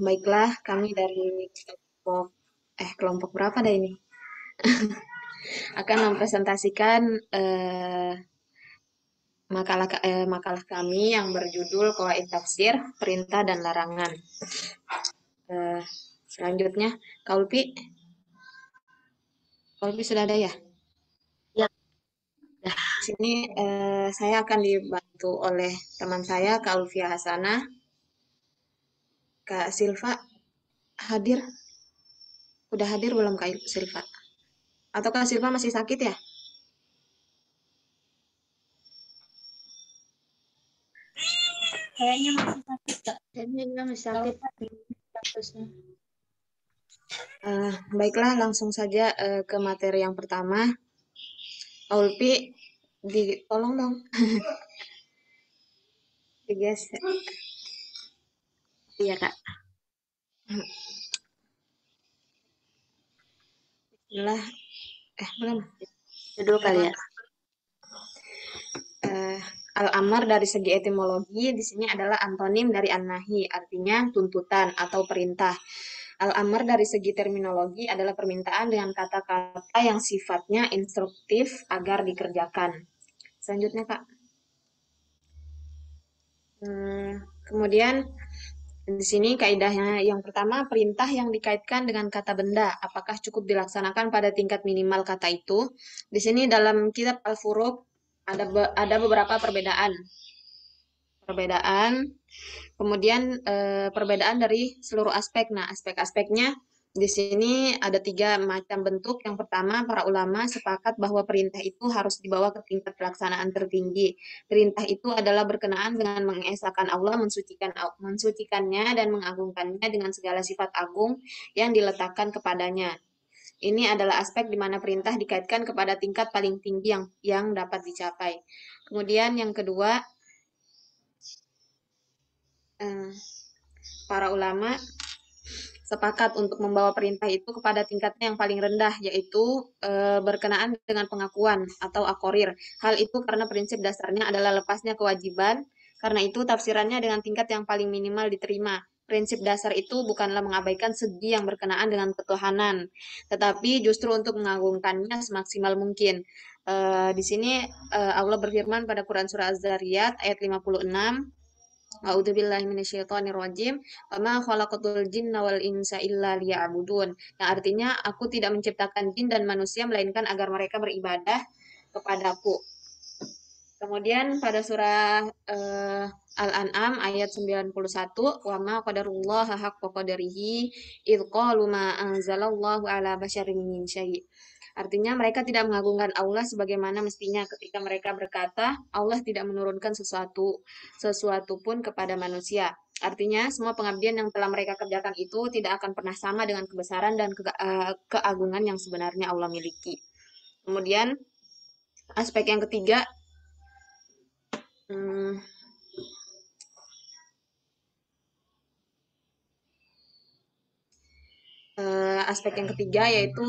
Baiklah, kami dari kelompok kelompok berapa dah ini? Akan mempresentasikan makalah kami yang berjudul Qawaid Tafsir, Perintah dan Larangan. Eh, Selanjutnya, Kaulpi sudah ada ya? Ya, Di sini saya akan dibantu oleh teman saya, Kak Ulfia Hasanah. Kak Silva hadir? Udah hadir belum Kak Silva? Atau Kak Silva masih sakit ya? kayaknya masih sakit, Kak. Kayaknya dia masih Tahu sakit. Kak, di statusnya. Baiklah, langsung saja ke materi yang pertama. Ulpi, tolong dong, digeser. Iya, Kak. Bismillah, belum. Judul kali ya. Eh, Al-amar dari segi etimologi di sini adalah antonim dari an-nahi, artinya tuntutan atau perintah. Al-amar dari segi terminologi adalah permintaan dengan kata-kata yang sifatnya instruktif agar dikerjakan. Selanjutnya, Kak. Kemudian di sini kaidahnya yang pertama, perintah yang dikaitkan dengan kata benda, apakah cukup dilaksanakan pada tingkat minimal kata itu? Di sini dalam kitab Al-Furuq ada beberapa perbedaan. Kemudian perbedaan dari seluruh aspek. Nah, aspek-aspeknya di sini ada 3 macam bentuk. Yang pertama, para ulama sepakat bahwa perintah itu harus dibawa ke tingkat pelaksanaan tertinggi. Perintah itu adalah berkenaan dengan mengesahkan Allah, mensucikannya dan mengagungkannya dengan segala sifat agung yang diletakkan kepadanya. Ini adalah aspek di mana perintah dikaitkan kepada tingkat paling tinggi yang dapat dicapai. Kemudian yang kedua, para ulama sepakat untuk membawa perintah itu kepada tingkatnya yang paling rendah, yaitu berkenaan dengan pengakuan atau akorir. Hal itu karena prinsip dasarnya adalah lepasnya kewajiban, karena itu tafsirannya dengan tingkat yang paling minimal diterima. Prinsip dasar itu bukanlah mengabaikan segi yang berkenaan dengan ketuhanan, tetapi justru untuk mengagungkannya semaksimal mungkin. Di sini Allah berfirman pada Quran Surah Az-Zariyat ayat 56, A'udzubillahi minasyaitonirrajim. Wa ma khalaqatul jinna wal insa illa liya'budun. Yang artinya aku tidak menciptakan jin dan manusia melainkan agar mereka beribadah kepadaku. Kemudian pada surah Al-An'am ayat 91, wa ma qadarullaha haqqa qadarihi idh qalu ma anzalallahu ala basyarin min syai'. Artinya mereka tidak mengagungkan Allah sebagaimana mestinya ketika mereka berkata Allah tidak menurunkan sesuatu pun kepada manusia. Artinya semua pengabdian yang telah mereka kerjakan itu tidak akan pernah sama dengan kebesaran dan keagungan yang sebenarnya Allah miliki. Kemudian aspek yang ketiga, aspek yang ketiga yaitu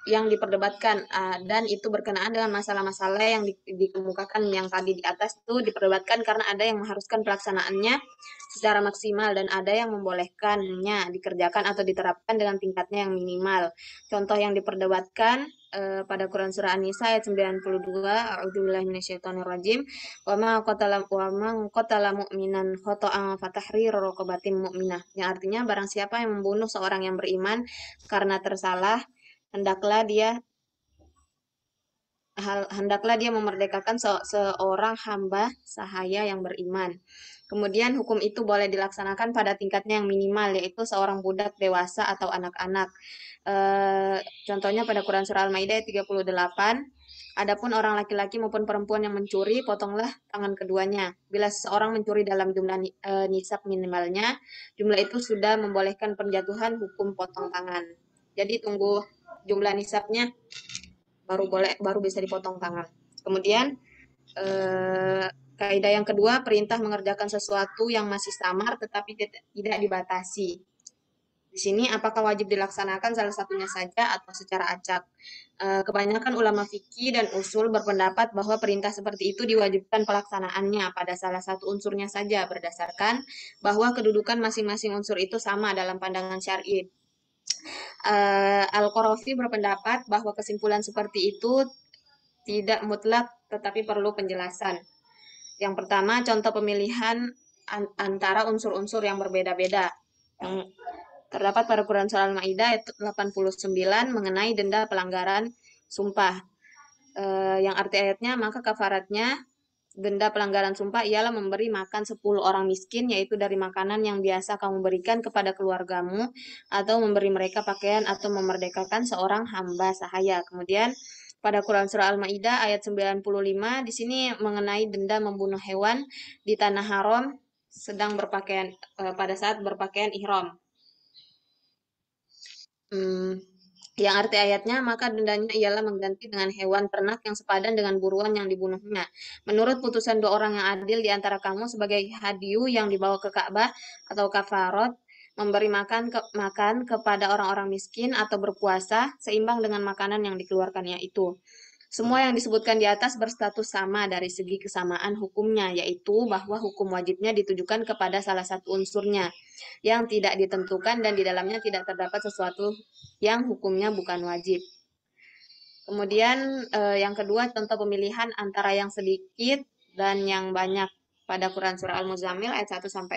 yang diperdebatkan dan itu berkenaan dengan masalah-masalah yang dikemukakan yang tadi di atas itu diperdebatkan karena ada yang mengharuskan pelaksanaannya secara maksimal dan ada yang membolehkannya dikerjakan atau diterapkan dengan tingkatnya yang minimal. Contoh yang diperdebatkan pada Quran Surah An-Nisa ayat 92, A'udzubillahi minasyaitonirrajim, wa man qatala mu'minan khata'an fatahriru raqabatin mu'minah. Yang artinya barang siapa yang membunuh seorang yang beriman karena tersalah, hendaklah dia memerdekakan seorang hamba sahaya yang beriman. Kemudian hukum itu boleh dilaksanakan pada tingkatnya yang minimal, yaitu seorang budak dewasa atau anak-anak. Contohnya pada Quran Surah Al-Maidah 38, adapun orang laki-laki maupun perempuan yang mencuri, potonglah tangan keduanya. Bila seseorang mencuri dalam jumlah nisab minimalnya, jumlah itu sudah membolehkan penjatuhan hukum potong tangan. Jadi tunggu jumlah nisabnya baru bisa dipotong tangan. Kemudian kaidah yang kedua, perintah mengerjakan sesuatu yang masih samar tetapi tidak dibatasi. Di Di sini apakah wajib dilaksanakan salah satunya saja atau secara acak? Kebanyakan ulama fikih dan usul berpendapat bahwa perintah seperti itu diwajibkan pelaksanaannya pada salah satu unsurnya saja berdasarkan bahwa kedudukan masing-masing unsur itu sama dalam pandangan syar'i. Al-Qarafi berpendapat bahwa kesimpulan seperti itu tidak mutlak tetapi perlu penjelasan. Yang pertama, contoh pemilihan antara unsur-unsur yang berbeda-beda. Yang terdapat pada Quran Surah Al-Maidah ayat 89 mengenai denda pelanggaran sumpah. Yang arti ayatnya, maka kafaratnya denda pelanggaran sumpah ialah memberi makan 10 orang miskin, yaitu dari makanan yang biasa kamu berikan kepada keluargamu, atau memberi mereka pakaian, atau memerdekakan seorang hamba sahaya. Kemudian pada Quran Surah Al-Maidah ayat 95 di sini mengenai denda membunuh hewan di tanah haram sedang berpakaian pada saat berpakaian ihram. Yang arti ayatnya, maka dendanya ialah mengganti dengan hewan ternak yang sepadan dengan buruan yang dibunuhnya. Menurut putusan dua orang yang adil di antara kamu sebagai hadiu yang dibawa ke Ka'bah atau kafarot, memberi makan kepada orang-orang miskin atau berpuasa seimbang dengan makanan yang dikeluarkannya itu. Semua yang disebutkan di atas berstatus sama dari segi kesamaan hukumnya, yaitu bahwa hukum wajibnya ditujukan kepada salah satu unsurnya yang tidak ditentukan dan di dalamnya tidak terdapat sesuatu yang hukumnya bukan wajib. Kemudian yang kedua, contoh pemilihan antara yang sedikit dan yang banyak pada Quran Surah Al-Muzammil ayat 1-4,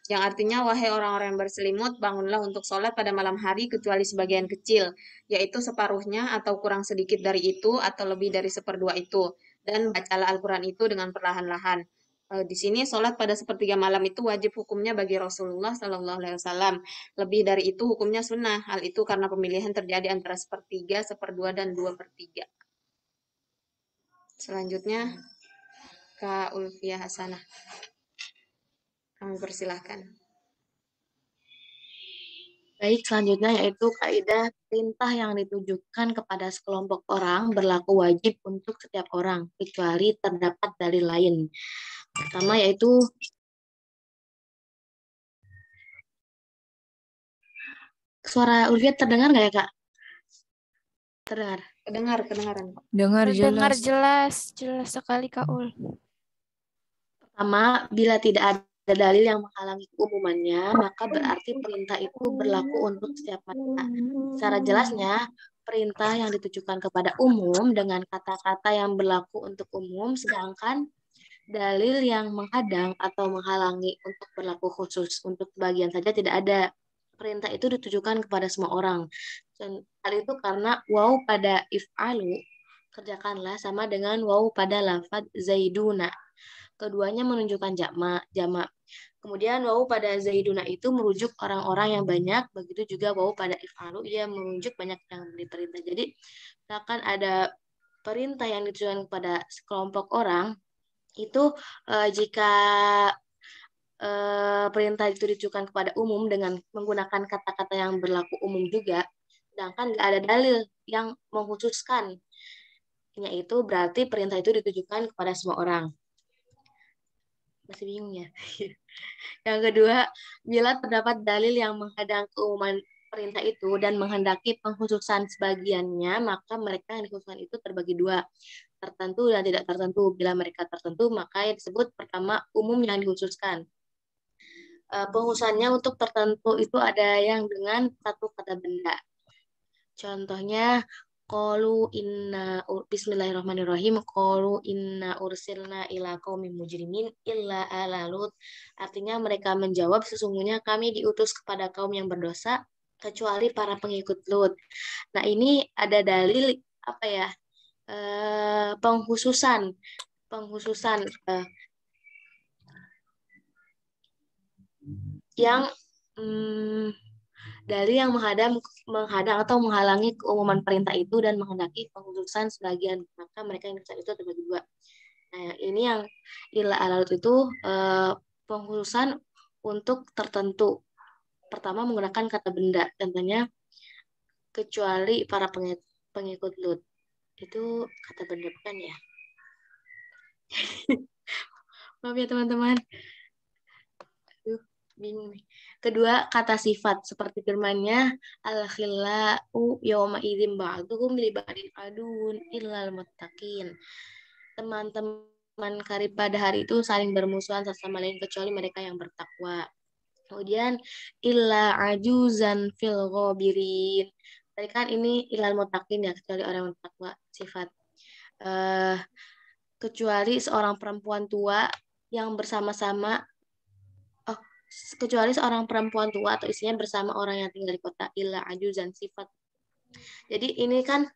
yang artinya, wahai orang-orang yang berselimut, bangunlah untuk sholat pada malam hari kecuali sebagian kecil, yaitu separuhnya atau kurang sedikit dari itu atau lebih dari seperdua itu, dan bacalah Al-Quran itu dengan perlahan-lahan. Di sini sholat pada sepertiga malam itu wajib hukumnya bagi Rasulullah Shallallahu Alaihi Wasallam. Lebih dari itu hukumnya sunnah. Hal itu karena pemilihan terjadi antara sepertiga, seperdua, dan 2/3. Selanjutnya, Kak Ulfiah Hasanah. Kami persilahkan. Baik, selanjutnya yaitu kaidah perintah yang ditujukan kepada sekelompok orang berlaku wajib untuk setiap orang, kecuali terdapat dalil lain. Pertama yaitu suara Ulfiah terdengar nggak ya, Kak? Terdengar. Kedengaran. Dengar Dengar jelas. jelas sekali Kak Ul. Pertama, bila tidak ada dalil yang menghalangi keumumannya, maka berarti perintah itu berlaku untuk setiap manusia. Secara jelasnya, perintah yang ditujukan kepada umum dengan kata-kata yang berlaku untuk umum, sedangkan dalil yang menghadang atau menghalangi untuk berlaku khusus untuk bagian saja tidak ada. Perintah itu ditujukan kepada semua orang. Dan hal itu karena waw pada if'alu, kerjakanlah, sama dengan waw pada lafad zaiduna. Keduanya menunjukkan jamak. Kemudian waw pada zaiduna itu merujuk orang-orang yang banyak, begitu juga waw pada if'alu ia merujuk banyak yang diperintah. Jadi misalkan ada perintah yang ditujukan kepada sekelompok orang, itu jika perintah itu ditujukan kepada umum dengan menggunakan kata-kata yang berlaku umum juga, sedangkan nggak ada dalil yang mengkhususkan, yaitu berarti perintah itu ditujukan kepada semua orang. Masih bingung ya? Yang kedua, bila terdapat dalil yang menghadang keumuman perintah itu dan menghendaki pengkhususan sebagiannya, maka mereka yang dikhususkan itu terbagi dua, tertentu dan tidak tertentu. Bila mereka tertentu, maka yang disebut pertama umum yang dikhususkan. Penghususannya untuk tertentu itu ada yang dengan satu kata benda. Contohnya, qalu inna bismillahirrahmanirrahim qalu inna ursilna ila qaumin mujrimin illa ala lut. Artinya mereka menjawab, sesungguhnya kami diutus kepada kaum yang berdosa kecuali para pengikut Lut. Nah, ini ada dalil apa ya? Penghususan yang dalil yang menghadang atau menghalangi keumuman perintah itu dan menghendaki pengkhususan sebagian, maka mereka yang itu terbagi dua. Nah, ini yang illa alalut itu pengkhususan untuk tertentu. Pertama menggunakan kata benda, contohnya kecuali para pengikut Lut. Itu kata benda bukan ya? Maaf ya teman-teman. bingung nih. Kedua, kata sifat seperti firman-Nya al-khillau yawma idzin ba'duhum li ba'din adun illal muttaqin. Teman-teman karib pada hari itu saling bermusuhan satu sama lain kecuali mereka yang bertakwa. Kemudian illa ajuzan fil ghabirin. Tadi kan ini ilal muttaqin ya, kecuali orang yang bertakwa sifat. Eh, kecuali seorang perempuan tua yang bersama-sama oh kecuali seorang perempuan tua atau istrinya bersama orang yang tinggal di kota illa ajuzan sifat. Jadi ini kan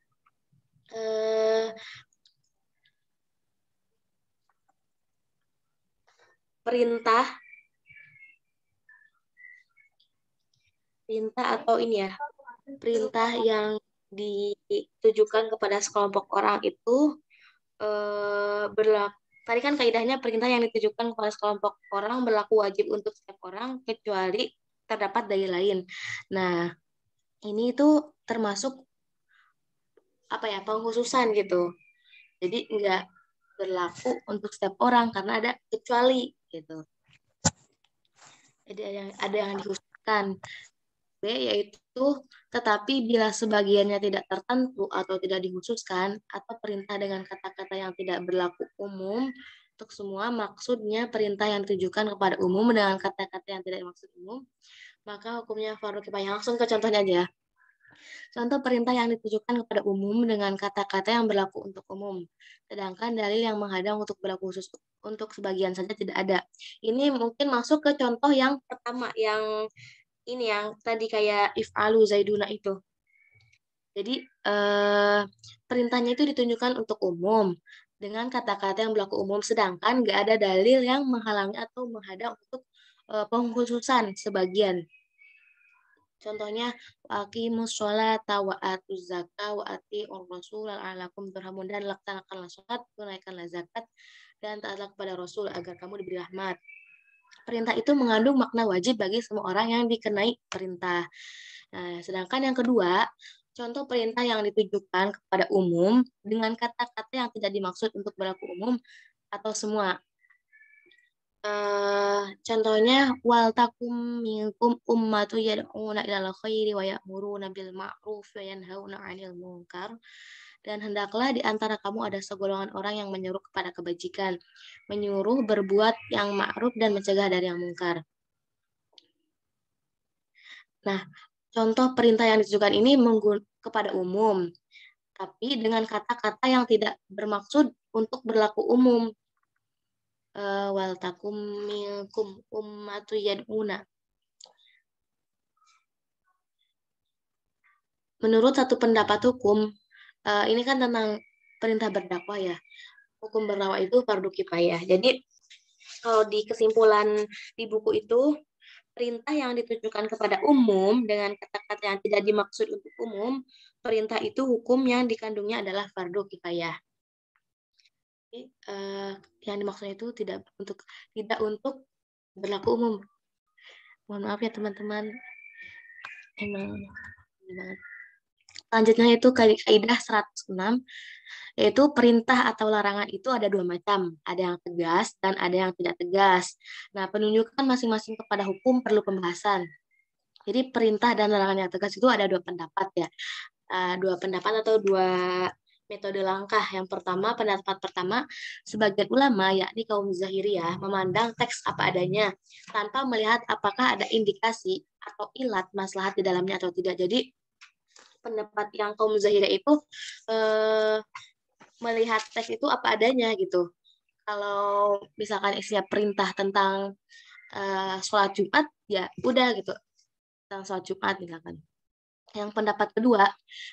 eh, perintah atau ini ya, perintah yang ditujukan kepada sekelompok orang itu berlaku. Tadi kan kaidahnya perintah yang ditujukan kepada sekelompok orang berlaku wajib untuk setiap orang kecuali terdapat dalil lain. Nah, ini itu termasuk apa ya, pengkhususan gitu. Jadi enggak berlaku untuk setiap orang karena ada kecuali gitu. Jadi ada yang dikhususkan. B yaitu tetapi bila sebagiannya tidak tertentu atau tidak dikhususkan atau perintah dengan kata-kata yang tidak berlaku umum untuk semua, maksudnya perintah yang ditujukan kepada umum dengan kata-kata yang tidak dimaksud umum, maka hukumnya fardhu kifayah. Langsung ke contohnya aja. Contoh perintah yang ditujukan kepada umum dengan kata-kata yang berlaku untuk umum, sedangkan dalil yang menghadang untuk berlaku khusus untuk sebagian saja tidak ada. Ini mungkin masuk ke contoh yang pertama, yang ini yang tadi kayak if'alu zaiduna itu. Jadi perintahnya itu ditunjukkan untuk umum dengan kata-kata yang berlaku umum, sedangkan nggak ada dalil yang menghalangi atau menghadang untuk pengkhususan sebagian. Contohnya aqimus sholata wa atuz zakata wa atiur rasul la'allakum turhamun, dan laksanakanlah sholat, tunaikanlah zakat, dan taatlah kepada Rasul agar kamu diberi rahmat. Perintah itu mengandung makna wajib bagi semua orang yang dikenai perintah. Nah, sedangkan yang kedua, contoh perintah yang ditujukan kepada umum dengan kata-kata yang tidak dimaksud untuk berlaku umum atau semua. Contohnya wal takum minkum ummatu yad'una ilal khairi wa ya'muruna bil ma'ruf wa yanhauna 'anil munkar, dan hendaklah di antara kamu ada segolongan orang yang menyuruh kepada kebajikan, menyuruh berbuat yang ma'ruf dan mencegah dari yang mungkar. Nah, contoh perintah yang ditujukan ini kepada umum, tapi dengan kata-kata yang tidak bermaksud untuk berlaku umum. Wal takum minkum ummatu yad'una. Menurut satu pendapat hukum, ini kan tentang perintah berdakwah ya. Hukum berdakwah itu fardhu kifayah. Jadi kalau di kesimpulan di buku itu, perintah yang ditujukan kepada umum dengan kata-kata yang tidak dimaksud untuk umum, perintah itu hukum yang dikandungnya adalah fardhu kifayah. Jadi, yang dimaksudnya itu tidak untuk berlaku umum. Mohon maaf ya teman-teman. Emang banget. Selanjutnya itu kaidah 106, yaitu perintah atau larangan itu ada dua macam, ada yang tegas dan ada yang tidak tegas. Nah, penunjukan masing-masing kepada hukum perlu pembahasan. Jadi perintah dan larangan yang tegas itu ada dua pendapat ya, dua pendapat atau dua metode langkah. Yang pertama, pendapat pertama, sebagian ulama yakni kaum Zahiriyah memandang teks apa adanya tanpa melihat apakah ada indikasi atau ilat maslahat di dalamnya atau tidak. Jadi pendapat yang kaum Zahiriyah itu melihat teks itu apa adanya gitu. Kalau misalkan isinya perintah tentang sholat Jumat, ya udah gitu, tentang sholat Jumat misalkan. Yang pendapat kedua,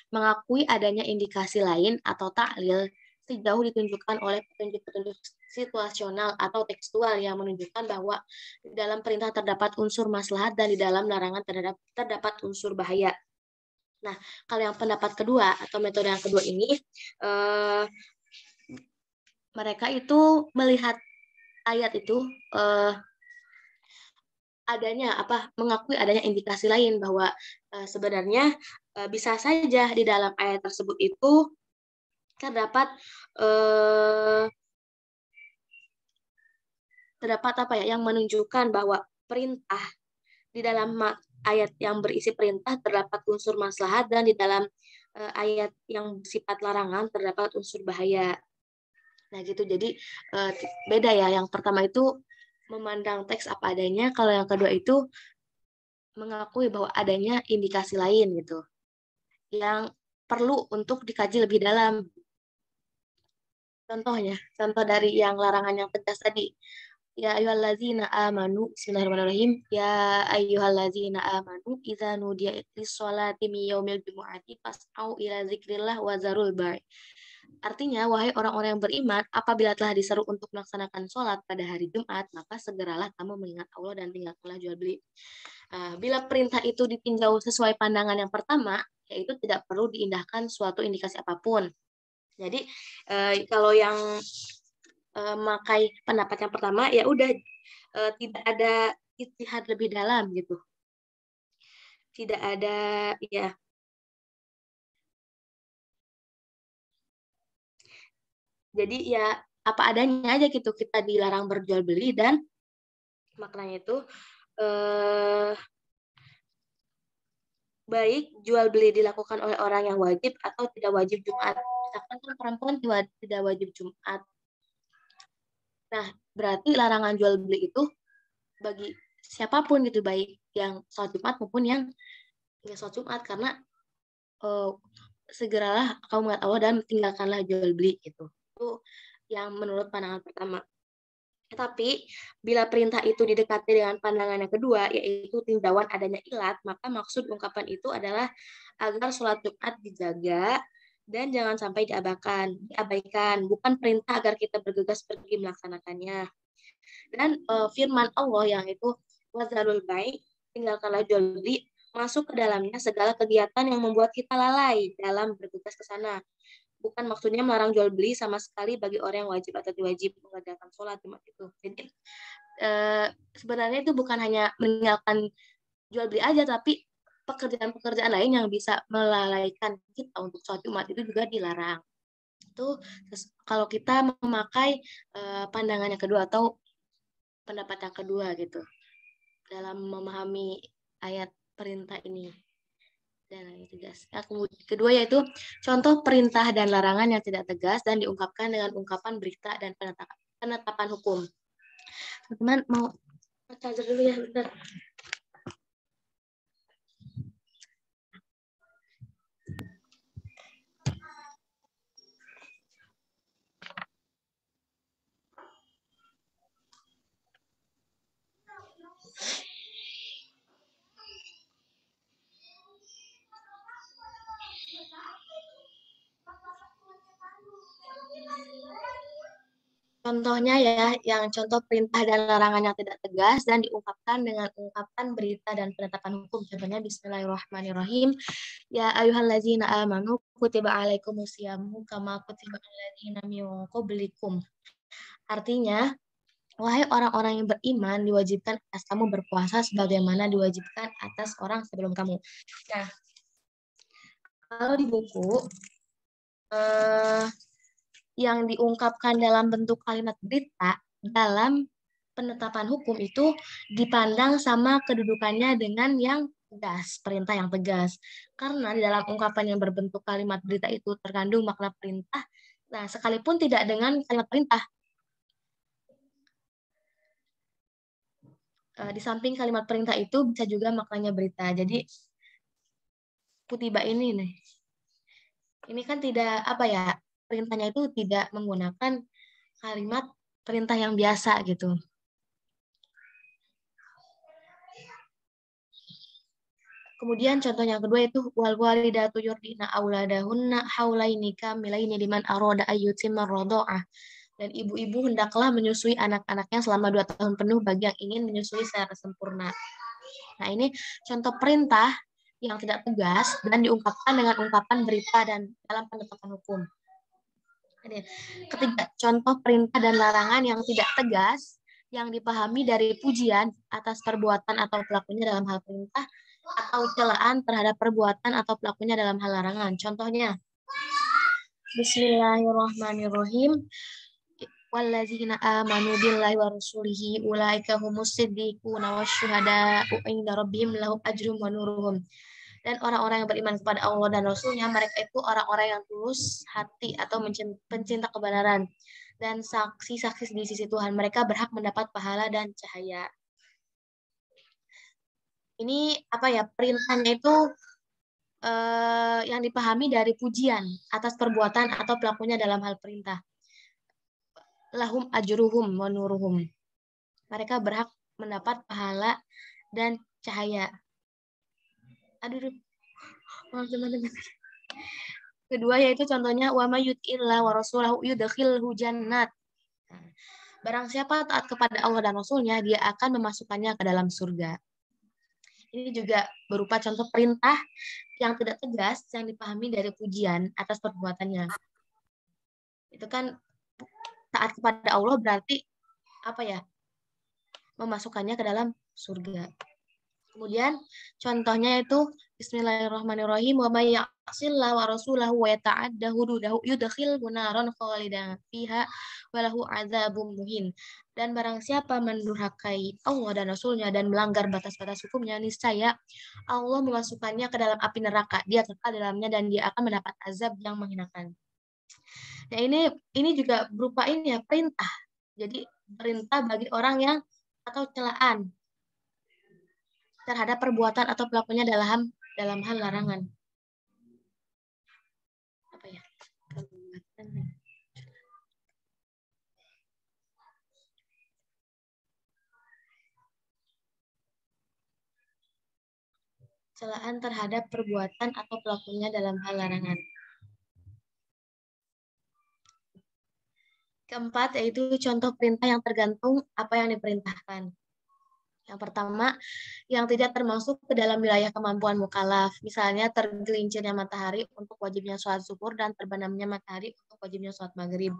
mengakui adanya indikasi lain atau taklil sejauh ditunjukkan oleh petunjuk-petunjuk situasional atau tekstual yang menunjukkan bahwa di dalam perintah terdapat unsur maslahat dan di dalam larangan terdapat unsur bahaya. Nah, kalau yang pendapat kedua atau metode yang kedua ini, mereka itu melihat ayat itu mengakui adanya indikasi lain bahwa sebenarnya bisa saja di dalam ayat tersebut itu terdapat apa ya, yang menunjukkan bahwa perintah. Di dalam ayat yang berisi perintah terdapat unsur maslahat, dan di dalam ayat yang bersifat larangan terdapat unsur bahaya. Nah gitu, jadi beda ya. Yang pertama itu memandang teks apa adanya, kalau yang kedua itu mengakui bahwa adanya indikasi lain gitu, yang perlu untuk dikaji lebih dalam. Contohnya, contoh dari yang larangan yang tegas tadi. Ya ayyuhallazina amanu, bismillahirrahmanirrahim. Ya ayyuhallazina amanu, idza nudiya lis-sholati min yaumil jumu'ati fas'au ila dzikrillah wa zarul bai'. Artinya, wahai orang-orang yang beriman, apabila telah diseru untuk melaksanakan sholat pada hari Jumat, maka segeralah kamu mengingat Allah dan tinggalkanlah jual beli. Bila perintah itu ditinjau sesuai pandangan yang pertama, yaitu tidak perlu diindahkan suatu indikasi apapun. Jadi kalau yang memakai pendapat yang pertama, ya udah tidak ada ijtihad lebih dalam gitu. Tidak ada ya. Jadi ya apa adanya aja gitu, kita dilarang berjual beli, dan maknanya itu baik jual beli dilakukan oleh orang yang wajib atau tidak wajib Jumat. Misalkan kan perempuan tidak wajib Jumat. Nah, berarti larangan jual beli itu bagi siapapun gitu, baik yang sholat Jumat maupun yang nggak sholat Jumat, karena segeralah kamu mengingat Allah dan tinggalkanlah jual beli gitu. Itu yang menurut pandangan pertama. Tetapi bila perintah itu didekati dengan pandangan yang kedua, yaitu tinjauan adanya ilat, maka maksud ungkapan itu adalah agar sholat Jumat dijaga dan jangan sampai diabaikan. Bukan perintah agar kita bergegas pergi melaksanakannya. Dan firman Allah yang itu wazarul bai', tinggalkanlah jual beli, masuk ke dalamnya segala kegiatan yang membuat kita lalai dalam bergegas ke sana. Bukan maksudnya melarang jual beli sama sekali bagi orang yang wajib atau wajib mengerjakan sholat Jumat itu. Jadi sebenarnya itu bukan hanya meninggalkan jual beli aja, tapi pekerjaan-pekerjaan lain yang bisa melalaikan kita untuk sholat Jumat itu juga dilarang. Itu kalau kita memakai pandangan yang kedua atau pendapat yang kedua gitu dalam memahami ayat perintah ini. Dan yang tegas. Kedua yaitu contoh perintah dan larangan yang tidak tegas dan diungkapkan dengan ungkapan berita dan penetapan hukum. Teman-teman mau charger dulu ya, bentar. Contohnya ya, yang contoh perintah dan larangan yang tidak tegas dan diungkapkan dengan ungkapan berita dan penetapan hukum. Contohnya bismillahirrahmanirrahim. Ya ayyuhallazina amanu kutiba alaikumusyamu kama kutiba aladzina min qablikum. Artinya, wahai orang-orang yang beriman, diwajibkan atas kamu berpuasa sebagaimana diwajibkan atas orang sebelum kamu. Nah, kalau di buku yang diungkapkan dalam bentuk kalimat berita dalam penetapan hukum itu dipandang sama kedudukannya dengan yang tegas, perintah yang tegas. Karena di dalam ungkapan yang berbentuk kalimat berita itu terkandung makna perintah, nah sekalipun tidak dengan kalimat perintah. Di samping kalimat perintah itu bisa juga maknanya berita. Jadi kutiba ini nih. Ini kan tidak perintahnya itu tidak menggunakan kalimat perintah yang biasa gitu. Kemudian contoh yang kedua itu wal walidatu yurdina auladahunna haulaini kamilaini liman arada ayyutimma radha'ah. Dan ibu-ibu hendaklah menyusui anak-anaknya selama 2 tahun penuh bagi yang ingin menyusui secara sempurna. Nah, ini contoh perintah yang tidak tegas dan diungkapkan dengan ungkapan berita dan dalam penetapan hukum. Ketiga, contoh perintah dan larangan yang tidak tegas yang dipahami dari pujian atas perbuatan atau pelakunya dalam hal perintah atau celaan terhadap perbuatan atau pelakunya dalam hal larangan. Contohnya, Bismillahirrahmanirrahim. walladzina amanu billahi wa rasulihi ulaika humus siddiquna wasyuhada'u inda rabbihim lahum ajrum wa nuruhum. Dan orang-orang yang beriman kepada Allah dan Rasulnya, mereka itu orang-orang yang tulus hati atau pencinta kebenaran. Dan saksi-saksi di sisi Tuhan, mereka berhak mendapat pahala dan cahaya. Ini apa ya, perintahnya itu yang dipahami dari pujian atas perbuatan atau pelakunya dalam hal perintah. Lahum ajruhum wa nuruhum. Mereka berhak mendapat pahala dan cahaya. Aduh, teman-teman. Kedua yaitu contohnya wa may yuti'illah wa rasulahu yudkhilhu jannat. Barang siapa taat kepada Allah dan Rasulnya, dia akan memasukkannya ke dalam surga. Ini juga berupa contoh perintah yang tidak tegas yang dipahami dari pujian atas perbuatannya. Itu kan taat kepada Allah berarti apa ya? Memasukkannya ke dalam surga. Kemudian contohnya itu Bismillahirrahmanirrahim wa may ya'sillahu wa rasulahu wa yata'adda hududahu yudkhilhu naran khalidan fiha wa lahu 'adzabun muhin. Dan barang siapa mendurhakai Allah dan Rasulnya dan melanggar batas-batas hukumnya, niscaya Allah memasukkannya ke dalam api neraka. Dia kekal dalamnya dan dia akan mendapat azab yang menghinakan. Nah, ini juga berupa ini ya, perintah. Jadi perintah bagi orang yang atau celaan terhadap perbuatan atau pelakunya dalam hal larangan. Apa ya? Celaan terhadap perbuatan atau pelakunya dalam hal larangan. Keempat yaitu contoh perintah yang tergantung apa yang diperintahkan. Yang pertama, yang tidak termasuk ke dalam wilayah kemampuan mukallaf. Misalnya tergelincirnya matahari untuk wajibnya sholat zuhur dan terbenamnya matahari untuk wajibnya sholat maghrib.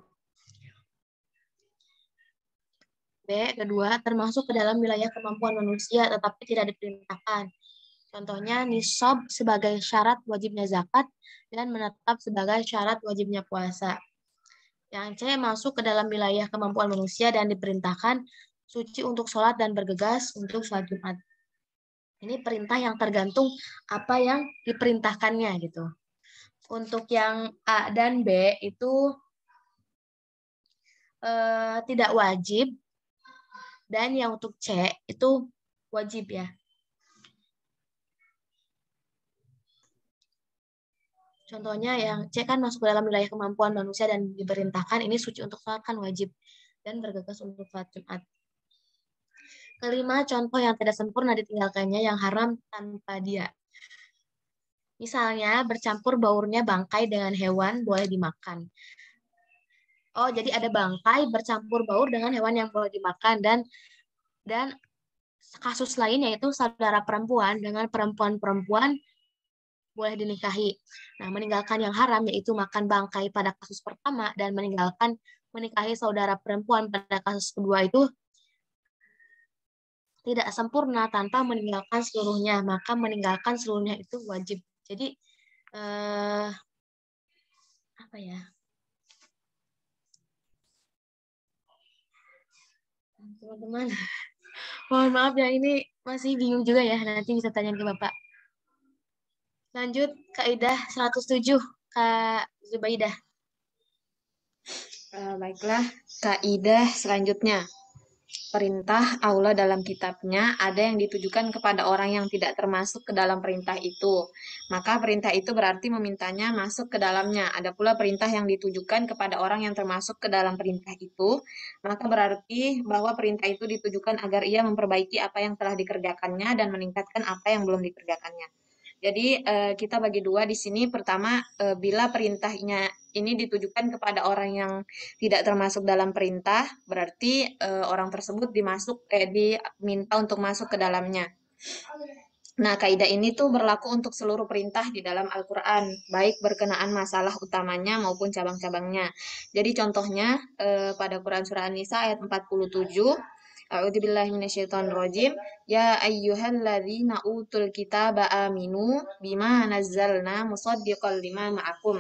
B. Kedua, termasuk ke dalam wilayah kemampuan manusia tetapi tidak diperintahkan. Contohnya nisab sebagai syarat wajibnya zakat dan menetap sebagai syarat wajibnya puasa. Yang C. Masuk ke dalam wilayah kemampuan manusia dan diperintahkan suci untuk sholat dan bergegas untuk sholat Jumat. Ini perintah yang tergantung apa yang diperintahkannya gitu. Untuk yang A dan B itu tidak wajib, dan yang untuk C itu wajib ya. Contohnya yang C kan masuk ke dalam wilayah kemampuan manusia dan diperintahkan, ini suci untuk sholat kan wajib, dan bergegas untuk sholat Jumat. Kelima, contoh yang tidak sempurna ditinggalkannya yang haram tanpa dia. Misalnya, bercampur baurnya bangkai dengan hewan boleh dimakan. Oh, jadi ada bangkai bercampur baur dengan hewan yang boleh dimakan. Dan kasus lain yaitu saudara perempuan dengan perempuan-perempuan boleh dinikahi. Nah, meninggalkan yang haram yaitu makan bangkai pada kasus pertama dan meninggalkan menikahi saudara perempuan pada kasus kedua itu tidak sempurna tanpa meninggalkan seluruhnya, maka meninggalkan seluruhnya itu wajib. Jadi apa ya? Teman-teman, mohon maaf ya, ini masih bingung juga ya, nanti bisa tanya ke Bapak. Lanjut kaidah 107, Kak Zubaidah. Baiklah, kaidah selanjutnya. Perintah Allah dalam kitabnya ada yang ditujukan kepada orang yang tidak termasuk ke dalam perintah itu. Maka perintah itu berarti memintanya masuk ke dalamnya. Ada pula perintah yang ditujukan kepada orang yang termasuk ke dalam perintah itu. Maka berarti bahwa perintah itu ditujukan agar ia memperbaiki apa yang telah dikerjakannya dan meningkatkan apa yang belum dikerjakannya. Jadi kita bagi dua di sini. Pertama, bila perintahnya ini ditujukan kepada orang yang tidak termasuk dalam perintah, berarti orang tersebut diminta untuk masuk ke dalamnya. Nah, kaidah ini tuh berlaku untuk seluruh perintah di dalam Al-Quran, baik berkenaan masalah utamanya maupun cabang-cabangnya. Jadi contohnya pada Quran Surah An-Nisa ayat 47, A'udzubillahi minasyaitonirrajim. Ya ayyuhalladzina utul kitaba aminu bima nazzalna musaddiqal lima ma'akum.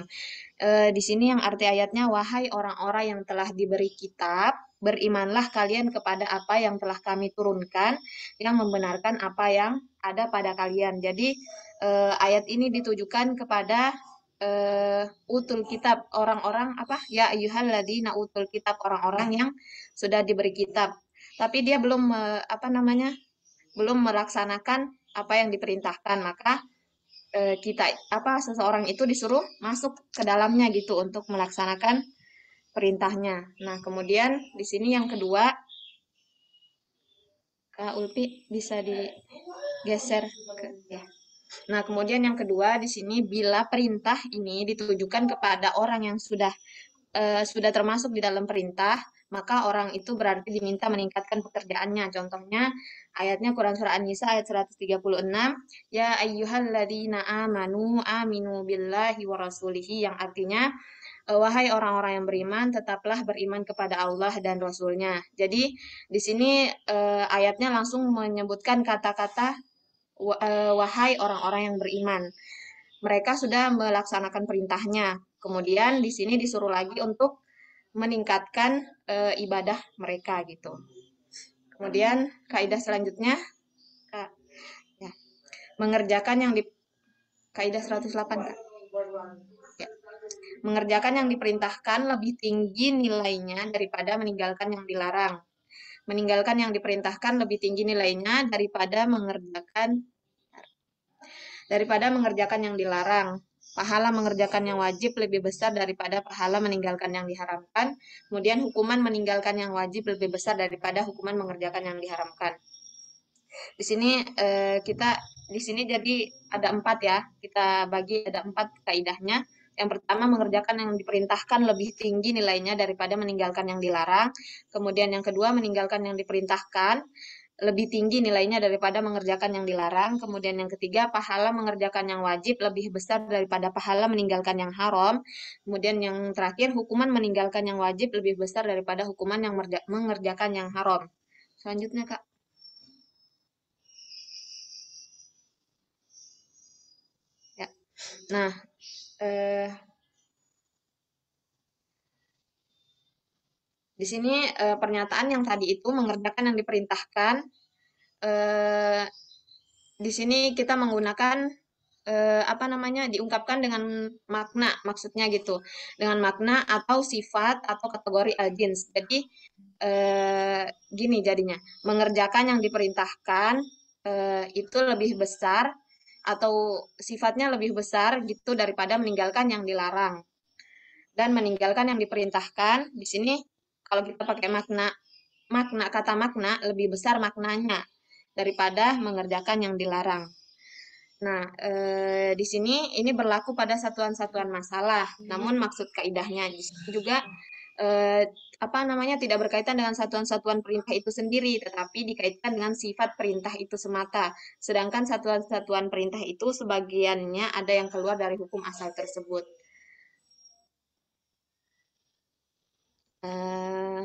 Di sini yang arti ayatnya, wahai orang-orang yang telah diberi kitab, berimanlah kalian kepada apa yang telah kami turunkan, yang membenarkan apa yang ada pada kalian. Jadi ayat ini ditujukan kepada utul kitab, orang-orang apa? Ya ayyuhalladzina utul kitab, orang-orang yang sudah diberi kitab. Tapi dia belum apa namanya? Belum melaksanakan apa yang diperintahkan, maka kita apa seseorang itu disuruh masuk ke dalamnya gitu untuk melaksanakan perintahnya. Nah, kemudian di sini yang kedua, Kak Ulpi bisa digeser ke ya. Nah, kemudian yang kedua di sini, bila perintah ini ditujukan kepada orang yang sudah termasuk di dalam perintah, maka orang itu berarti diminta meningkatkan pekerjaannya. Contohnya ayatnya Quran Surah An-Nisa ayat 136, ya ayyuhalladzina amanu aminu billahi wa rasulihi, yang artinya wahai orang-orang yang beriman, tetaplah beriman kepada Allah dan Rasulnya. Jadi di sini ayatnya langsung menyebutkan kata-kata wahai orang-orang yang beriman. Mereka sudah melaksanakan perintahnya. Kemudian di sini disuruh lagi untuk meningkatkan ibadah mereka gitu. Kemudian kaidah selanjutnya, Kak, ya, mengerjakan yang di kaidah 108, Kak. Ya. Mengerjakan yang diperintahkan lebih tinggi nilainya daripada meninggalkan yang dilarang. Meninggalkan yang diperintahkan lebih tinggi nilainya daripada mengerjakan yang dilarang. Pahala mengerjakan yang wajib lebih besar daripada pahala meninggalkan yang diharamkan. Kemudian hukuman meninggalkan yang wajib lebih besar daripada hukuman mengerjakan yang diharamkan. Di sini di sini jadi ada 4 ya. Kita bagi ada 4 kaidahnya. Yang pertama, mengerjakan yang diperintahkan lebih tinggi nilainya daripada meninggalkan yang dilarang. Kemudian yang kedua, meninggalkan yang diperintahkan lebih tinggi nilainya daripada mengerjakan yang dilarang. Kemudian yang ketiga, pahala mengerjakan yang wajib lebih besar daripada pahala meninggalkan yang haram. Kemudian yang terakhir, hukuman meninggalkan yang wajib lebih besar daripada hukuman yang mengerjakan yang haram. Selanjutnya, Kak. Ya. Nah, di sini pernyataan yang tadi itu mengerjakan yang diperintahkan, di sini kita menggunakan apa namanya, diungkapkan dengan makna, maksudnya gitu, dengan makna atau sifat atau kategori al-jins. Jadi gini jadinya, mengerjakan yang diperintahkan itu lebih besar atau sifatnya lebih besar gitu daripada meninggalkan yang dilarang. Dan meninggalkan yang diperintahkan di sini kalau kita pakai kata makna lebih besar maknanya daripada mengerjakan yang dilarang. Nah, di sini ini berlaku pada satuan-satuan masalah. Namun maksud kaidahnya di sini juga apa namanya, tidak berkaitan dengan satuan-satuan perintah itu sendiri, tetapi dikaitkan dengan sifat perintah itu semata. Sedangkan satuan-satuan perintah itu sebagiannya ada yang keluar dari hukum asal tersebut.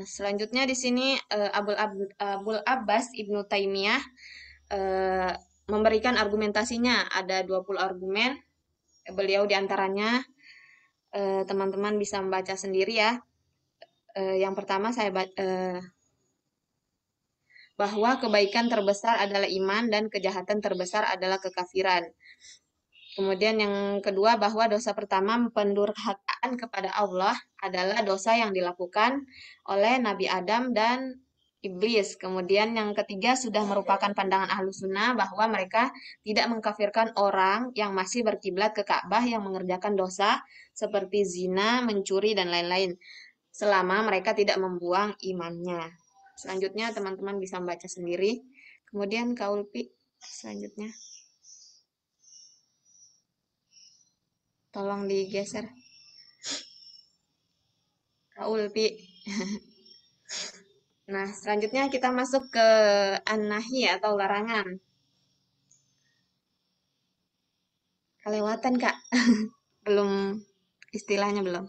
Selanjutnya di sini Abul Abbas Ibnu Taimiyah memberikan argumentasinya, ada 20 argumen. Beliau diantaranya teman-teman bisa membaca sendiri ya. Yang pertama bahwa kebaikan terbesar adalah iman dan kejahatan terbesar adalah kekafiran. Kemudian yang kedua, bahwa dosa pertama pendurhakaan kepada Allah adalah dosa yang dilakukan oleh Nabi Adam dan iblis. Kemudian yang ketiga, sudah merupakan pandangan Ahlus Sunnah bahwa mereka tidak mengkafirkan orang yang masih berkiblat ke Ka'bah yang mengerjakan dosa seperti zina, mencuri, dan lain-lain, selama mereka tidak membuang imannya. Selanjutnya teman-teman bisa membaca sendiri. Kemudian Kak Ulpi, selanjutnya. Tolong digeser. Kak Ulpi. Nah, selanjutnya kita masuk ke an-nahi atau larangan. Kelewatan, Kak. Belum, istilahnya belum.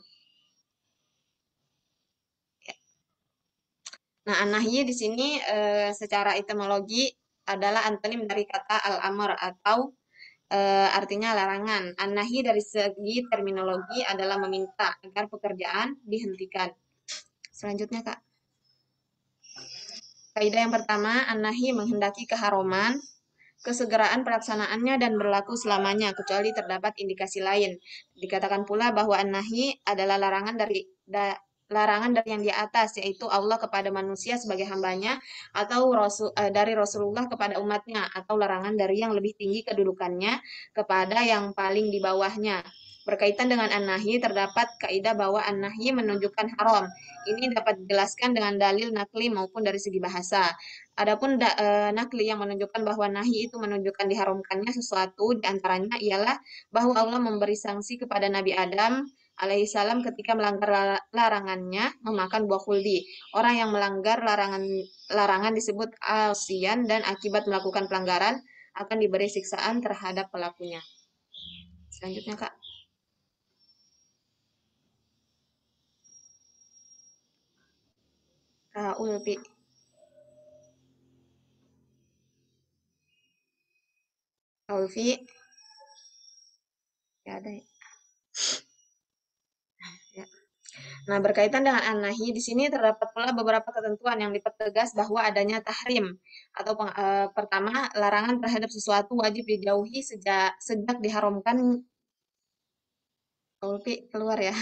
Ya. Nah, an-nahyi di sini secara etimologi adalah antonim dari kata al-amr atau artinya larangan. An-nahyi dari segi terminologi adalah meminta agar pekerjaan dihentikan. Selanjutnya, Kak. Kaidah yang pertama, an-nahyi menghendaki keharuman, kesegeraan pelaksanaannya dan berlaku selamanya, kecuali terdapat indikasi lain. Dikatakan pula bahwa an-nahyi adalah larangan dari yang di atas, yaitu Allah kepada manusia sebagai hambanya, atau dari Rasulullah kepada umatnya, atau larangan dari yang lebih tinggi kedudukannya kepada yang paling di bawahnya. Berkaitan dengan an-nahyi, terdapat kaidah bahwa an-nahyi menunjukkan haram. Ini dapat dijelaskan dengan dalil nakli maupun dari segi bahasa. Adapun nakli yang menunjukkan bahwa nahi itu menunjukkan diharamkannya sesuatu, diantaranya ialah bahwa Allah memberi sanksi kepada Nabi Adam alaihissalam ketika melanggar larangannya memakan buah khuldi. Orang yang melanggar larangan disebut asian dan akibat melakukan pelanggaran akan diberi siksaan terhadap pelakunya. Selanjutnya, Kak. Kak Ulfi. Kak Ulfi. Ya ada ya. Ya. Nah, berkaitan dengan an-nahi, di sini terdapat pula beberapa ketentuan yang dipertegas bahwa adanya tahrim atau pertama, larangan terhadap sesuatu wajib dijauhi sejak diharamkan. Ulfi keluar ya.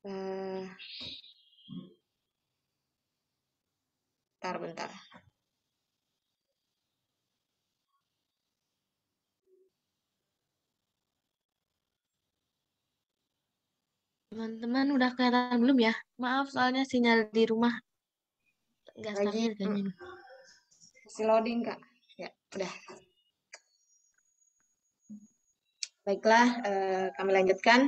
Eh, bentar. Teman-teman udah kelihatan belum ya? Maaf soalnya sinyal di rumah nggak Lagi stabil kayaknya. masih loading, Kak. Ya, udah. Baiklah, kami lanjutkan.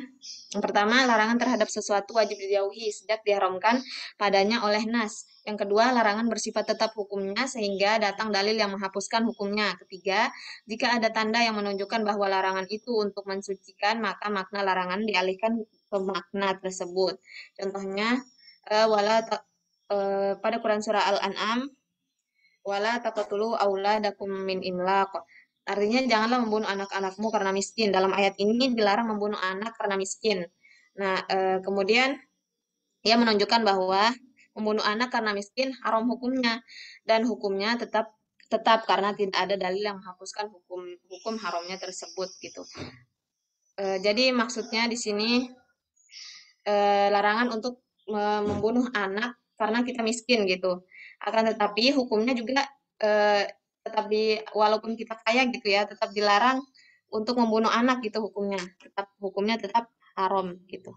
Yang pertama, larangan terhadap sesuatu wajib dijauhi sejak diharamkan padanya oleh nas. Yang kedua, larangan bersifat tetap hukumnya sehingga datang dalil yang menghapuskan hukumnya. Ketiga, jika ada tanda yang menunjukkan bahwa larangan itu untuk mensucikan, maka makna larangan dialihkan ke makna tersebut. Contohnya, pada Quran Surah Al-An'am, wala taqtulu auladakum min imlaq. Artinya janganlah membunuh anak-anakmu karena miskin. Dalam ayat ini dilarang membunuh anak karena miskin. Nah, kemudian ia menunjukkan bahwa membunuh anak karena miskin haram hukumnya dan hukumnya tetap karena tidak ada dalil yang menghapuskan hukum haramnya tersebut gitu. Jadi maksudnya di sini larangan untuk membunuh anak karena kita miskin gitu. Akan tetapi hukumnya juga eh, walaupun kita kaya gitu ya, tetap dilarang untuk membunuh anak gitu hukumnya. Hukumnya tetap haram gitu.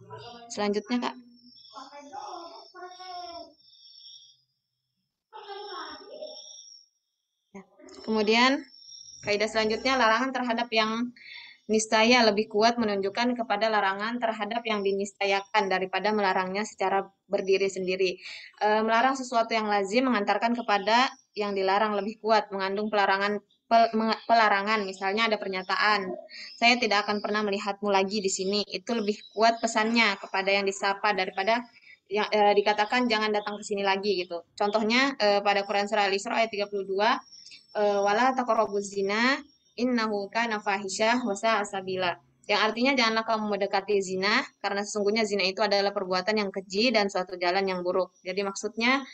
Selanjutnya, Kak. Ya. Kemudian kaidah selanjutnya larangan terhadap yang niscaya lebih kuat menunjukkan kepada larangan terhadap yang dinistayakan daripada melarangnya secara berdiri sendiri. Melarang sesuatu yang lazim mengantarkan kepada yang dilarang lebih kuat, mengandung pelarangan. Misalnya ada pernyataan, saya tidak akan pernah melihatmu lagi di sini. Itu lebih kuat pesannya kepada yang disapa daripada yang dikatakan jangan datang ke sini lagi gitu. Contohnya pada Quran Surah Al-Isra ayat 32, wala taqrabuz zina innahu kana fahisyah wa sa'a sabila. Yang artinya janganlah kamu mendekati zina karena sesungguhnya zina itu adalah perbuatan yang keji dan suatu jalan yang buruk. Jadi maksudnya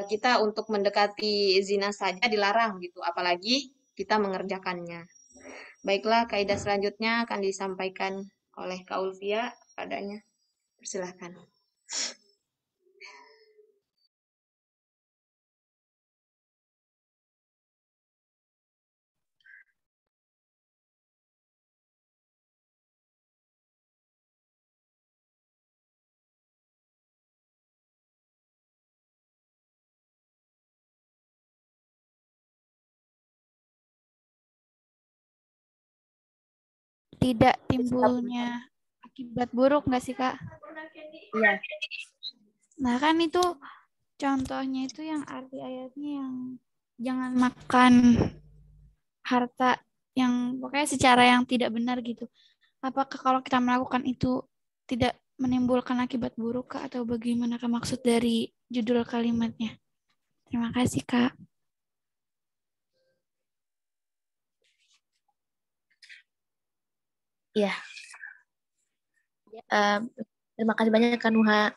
kita untuk mendekati zina saja dilarang gitu, apalagi kita mengerjakannya. Baiklah, kaidah selanjutnya akan disampaikan oleh Kak Ulfia padanya. Persilahkan. Tidak timbulnya akibat buruk nggak sih, Kak? Iya. Nah, kan itu contohnya itu yang arti ayatnya yang jangan makan harta yang pokoknya secara yang tidak benar gitu. Apakah kalau kita melakukan itu tidak menimbulkan akibat buruk, Kak, atau bagaimanakah maksud dari judul kalimatnya? Terima kasih, Kak. Ya, terima kasih banyak Kak Nuha.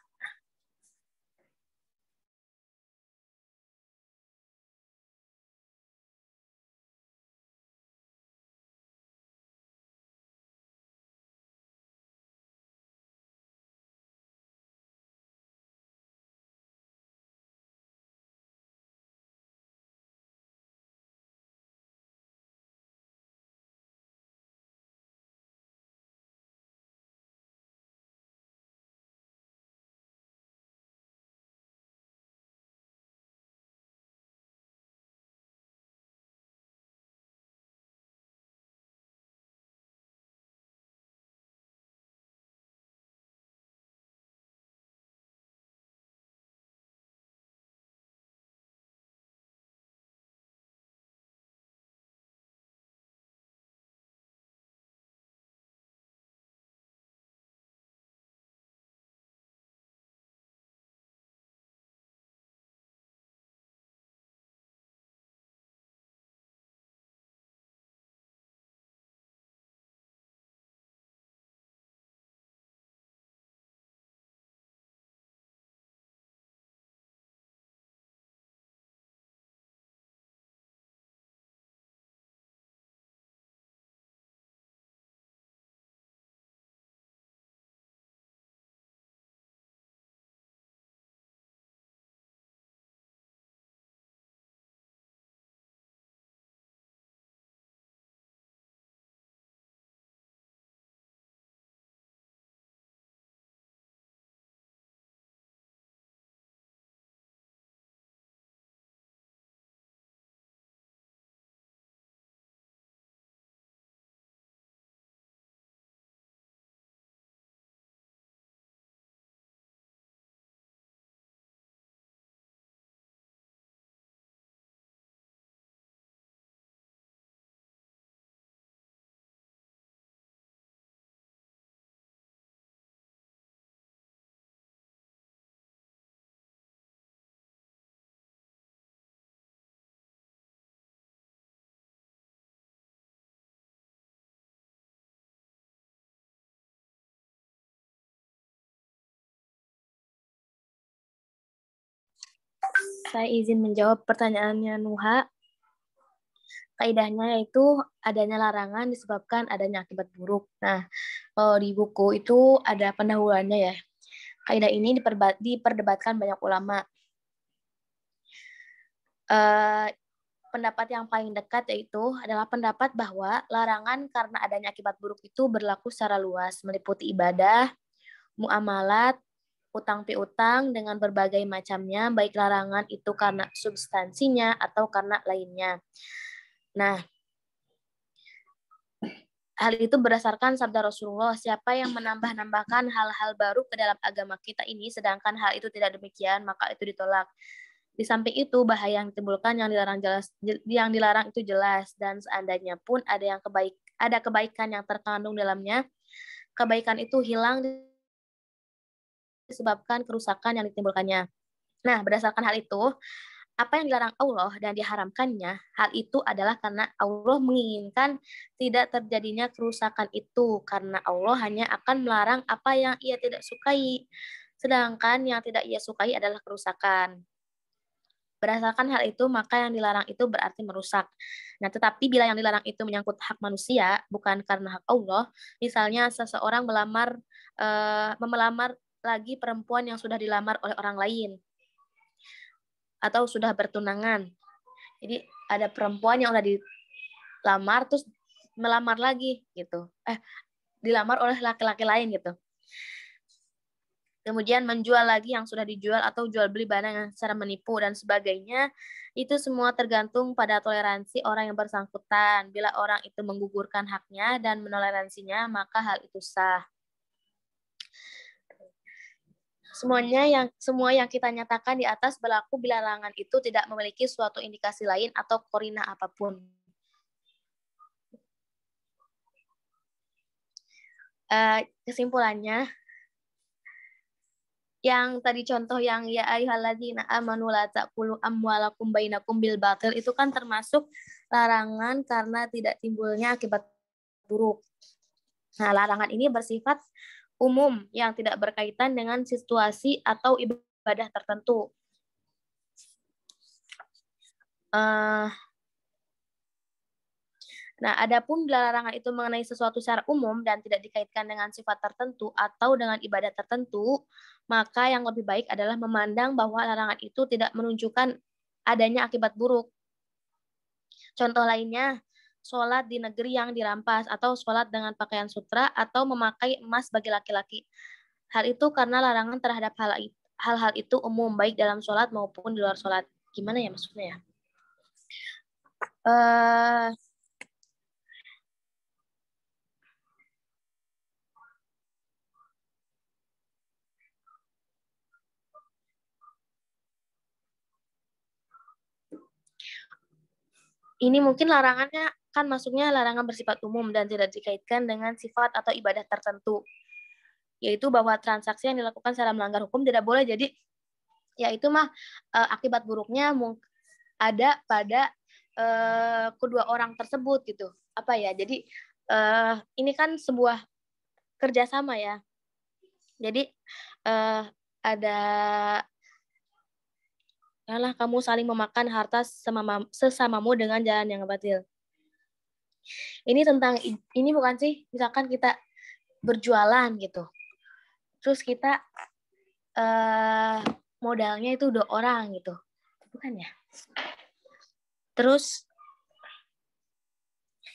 Saya izin menjawab pertanyaannya Nuha. Kaidahnya yaitu adanya larangan disebabkan adanya akibat buruk. Nah, kalau di buku itu ada pendahuluannya ya. Kaidah ini diperdebatkan banyak ulama. Pendapat yang paling dekat yaitu adalah pendapat bahwa larangan karena adanya akibat buruk itu berlaku secara luas, meliputi ibadah, muamalat, utang piutang dengan berbagai macamnya, baik larangan itu karena substansinya atau karena lainnya. Nah, hal itu berdasarkan sabda Rasulullah, siapa yang menambah-nambahkan hal-hal baru ke dalam agama kita ini, sedangkan hal itu tidak demikian, maka itu ditolak. Di samping itu, bahaya yang ditimbulkan yang dilarang itu jelas, dan seandainya pun ada kebaikan yang terkandung dalamnya, kebaikan itu hilang disebabkan kerusakan yang ditimbulkannya. Nah, berdasarkan hal itu, apa yang dilarang Allah dan diharamkannya, hal itu adalah karena Allah menginginkan tidak terjadinya kerusakan itu, karena Allah hanya akan melarang apa yang ia tidak sukai, sedangkan yang tidak ia sukai adalah kerusakan. Berdasarkan hal itu, maka yang dilarang itu berarti merusak. Nah, tetapi bila yang dilarang itu menyangkut hak manusia, bukan karena hak Allah, misalnya seseorang memelamar lagi perempuan yang sudah dilamar oleh orang lain, atau sudah bertunangan. Jadi ada perempuan yang udah dilamar terus melamar lagi gitu. Dilamar oleh laki-laki lain gitu. Kemudian menjual lagi yang sudah dijual atau jual beli barang yang secara menipu dan sebagainya. Itu semua tergantung pada toleransi orang yang bersangkutan. Bila orang itu menggugurkan haknya dan menoleransinya, maka hal itu sah. Semua yang kita nyatakan di atas berlaku bila larangan itu tidak memiliki suatu indikasi lain atau korinah apapun. Kesimpulannya, yang tadi contoh yang ya ayyuhalladzina amanu la ta'kulu amwalakum bainakum bil batil itu kan termasuk larangan karena tidak timbulnya akibat buruk. Nah, larangan ini bersifat umum yang tidak berkaitan dengan situasi atau ibadah tertentu. Nah, adapun bila larangan itu mengenai sesuatu secara umum dan tidak dikaitkan dengan sifat tertentu atau dengan ibadah tertentu, maka yang lebih baik adalah memandang bahwa larangan itu tidak menunjukkan adanya akibat buruk. Contoh lainnya, sholat di negeri yang dirampas atau sholat dengan pakaian sutra atau memakai emas bagi laki-laki. Hal itu karena larangan terhadap hal-hal itu umum baik dalam sholat maupun di luar sholat. Gimana ya maksudnya ya? Ini mungkin larangannya kan masuknya larangan bersifat umum dan tidak dikaitkan dengan sifat atau ibadah tertentu. Yaitu bahwa transaksi yang dilakukan secara melanggar hukum tidak boleh. Jadi ya itu mah akibat buruknya ada pada kedua orang tersebut gitu. Apa ya? Jadi ini kan sebuah kerjasama ya. Jadi ada Yalah kamu saling memakan harta sesamamu dengan jalan yang batil. Ini bukan sih, misalkan kita berjualan gitu. Terus kita modalnya itu 2 orang gitu. Bukan ya? Terus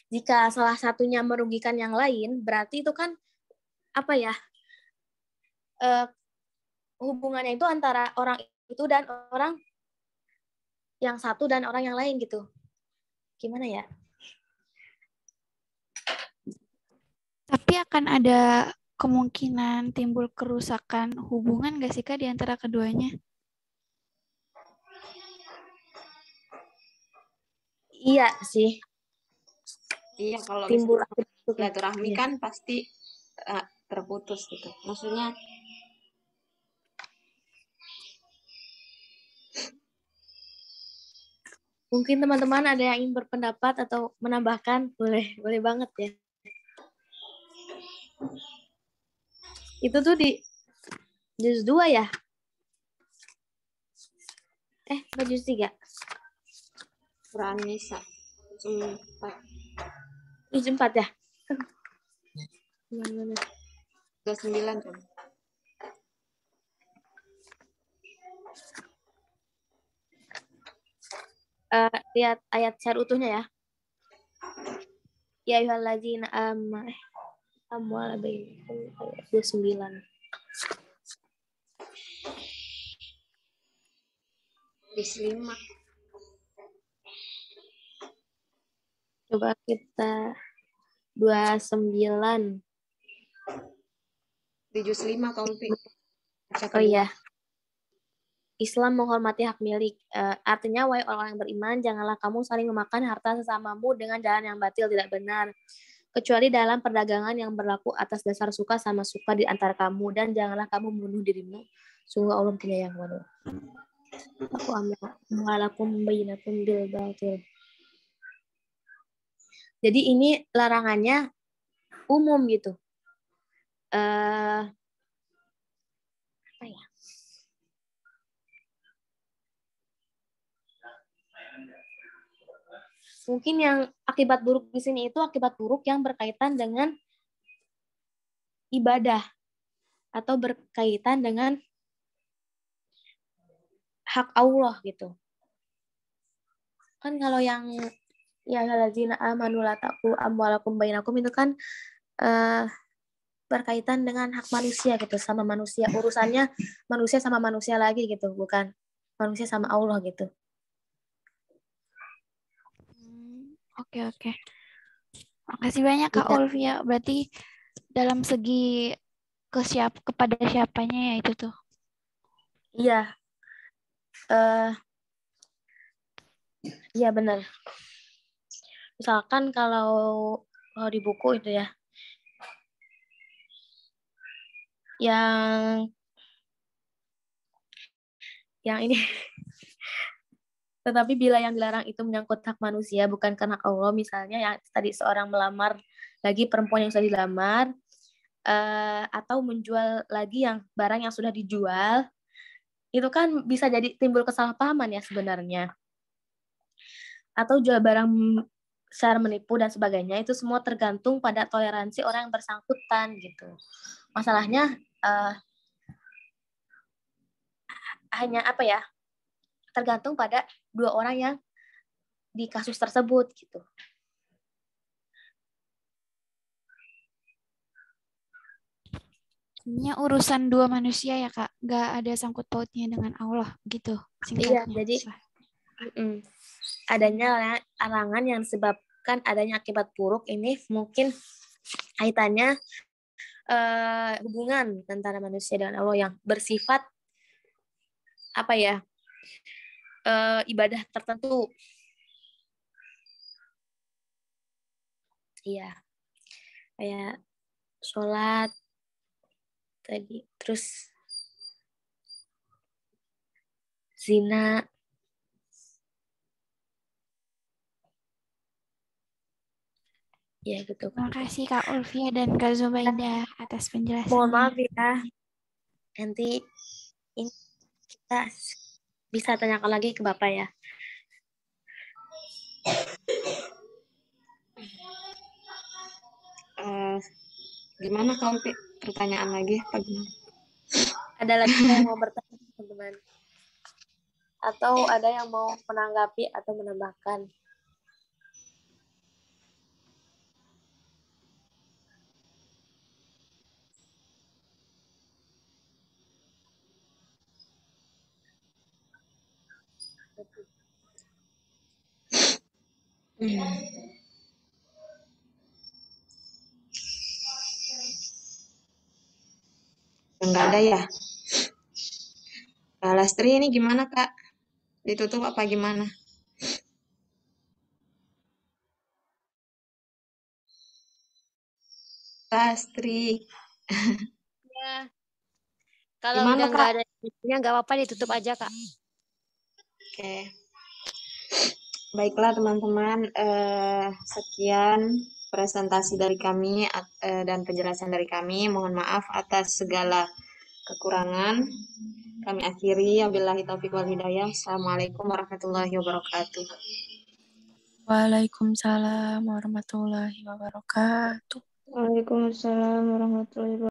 jika salah satunya merugikan yang lain, berarti itu kan apa ya? Hubungannya itu antara orang itu dan orang yang satu dan orang yang lain gitu. Gimana ya? Tapi akan ada kemungkinan timbul kerusakan hubungan nggak sih Kak di antara keduanya? Iya sih. Iya, kalau Timbul silaturahmi kan pasti terputus gitu. Maksudnya mungkin teman-teman ada yang ingin berpendapat atau menambahkan, boleh banget ya. Itu tuh di juz 2 ya? Apa juz 3? Quran Nisa 4. Juz 4 ya? 29 kan. Lihat ayat share utuhnya ya. Ya ayyuhalladzina amwal bainakum ayat 29. Bis 5. Coba kita 29. Di juz 5 kamu Oh iya. Islam menghormati hak milik. Artinya, wahai orang yang beriman, janganlah kamu saling memakan harta sesamamu dengan jalan yang batil, tidak benar. Kecuali dalam perdagangan yang berlaku atas dasar suka sama suka di antara kamu, dan janganlah kamu membunuh dirimu. Sungguh Allah penyayang kamu. Aku amalakum bainakum bil batil. Jadi ini larangannya umum gitu. Apa ya? Mungkin yang akibat buruk di sini itu akibat buruk yang berkaitan dengan ibadah atau berkaitan dengan hak Allah gitu. Kan kalau yang ya alladzina amanu la taqulu amwalakum bainakum itu kan berkaitan dengan hak manusia gitu, sama manusia. Urusannya manusia sama manusia lagi gitu, bukan manusia sama Allah gitu. Oke. Makasih banyak Kak Olvia. Berarti dalam segi kepada siapanya ya itu tuh. Iya. Iya benar. Misalkan kalau di buku itu ya, yang yang ini. Tetapi bila yang dilarang itu menyangkut hak manusia, bukan karena Allah, misalnya yang tadi seorang melamar lagi perempuan yang sudah dilamar, atau menjual lagi yang barang yang sudah dijual, itu kan bisa jadi timbul kesalahpahaman ya sebenarnya. Atau jual barang secara menipu dan sebagainya, itu semua tergantung pada toleransi orang yang bersangkutan gitu. Masalahnya hanya apa ya, tergantung pada dua orang yang di kasus tersebut gitu. Ini urusan dua manusia ya Kak, nggak ada sangkut pautnya dengan Allah gitu Iya, singkatnya. jadi adanya larangan yang disebabkan adanya akibat buruk ini mungkin kaitannya hubungan antara manusia dengan Allah yang bersifat apa ya, ibadah tertentu. Iya, kayak sholat tadi, terus zina. Ya gitu. Terima kasih Kak Ulfia dan Kak Zubaidah atas penjelasannya. Mohon maaf ya, nanti ini kita bisa tanyakan lagi ke Bapak ya. Gimana kalau pertanyaan lagi apa gimana? Ada lagi yang mau bertanya teman-teman? Atau ada yang mau menanggapi atau menambahkan? Enggak ada ya. Lastri ini gimana Kak? Ditutup apa gimana? Lastri. Ya. Kalau Gimana, udah Kak? nggak ada isinya nggak apa-apa ditutup aja Kak. Oke. Baiklah teman-teman, sekian presentasi dari kami dan penjelasan dari kami. Mohon maaf atas segala kekurangan. Kami akhiri. Wabillahi taufiq wal hidayah. Assalamualaikum warahmatullahi wabarakatuh. Waalaikumsalam warahmatullahi wabarakatuh. Waalaikumsalam warahmatullahi wabarakatuh.